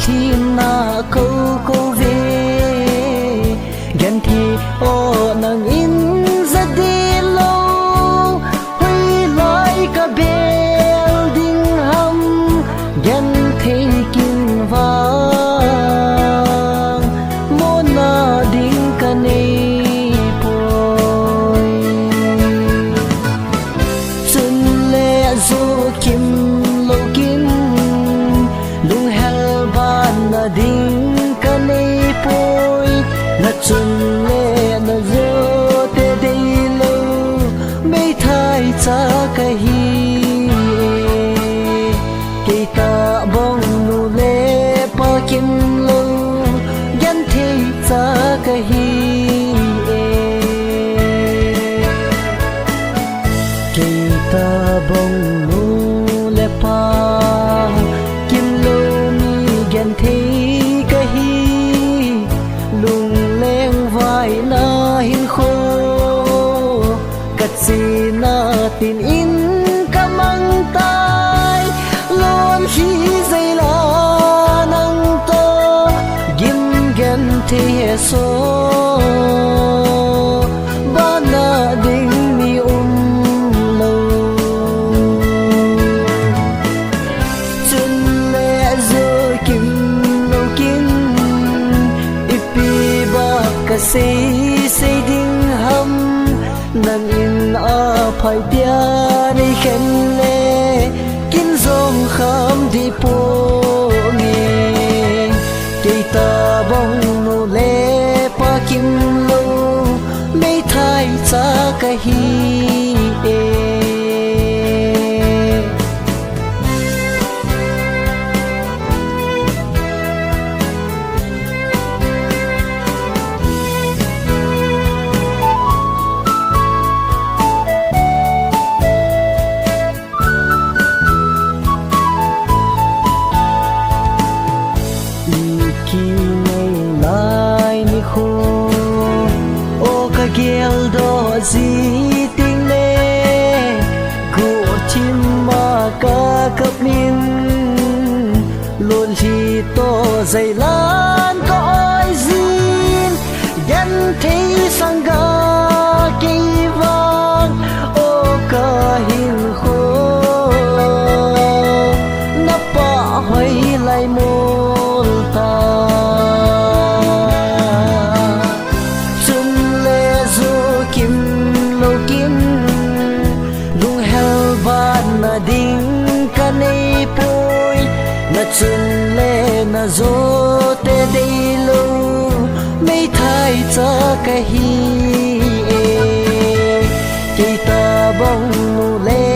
thi na câu câu về gần thì ô nàng in ra đi lâu huy lại cả building hầm gần thì kinh vàng môn na đinh cả này bồi chân lệ dù kim ding kanay po'y natsunle na zo te day lo may thay sa kahi kita bong nule pa kim lo yan thay sa kahi kita bong nule pa kim lo mi yan thay si na tin in kamang tay lon khi dây la nang to gim gan thế so ba na ding mi lo chân lệ rồi kim lo kim ipi ba ka say ding hum nàng in a phai tia nei khen le kin zong kham di po nge ke ta bong no le pa kim lo mei thai cha ka hi gel do gì tình lệ gỗ chim mà ca cấp min luôn chỉ to dày lan cõi zin gắn thấy sang ga kỳ vang ô ca hình khô nắp bạ hoay lại môn ta na ding kanay po'y natsun le na zo te day lo may thay cha kahi kita bong nule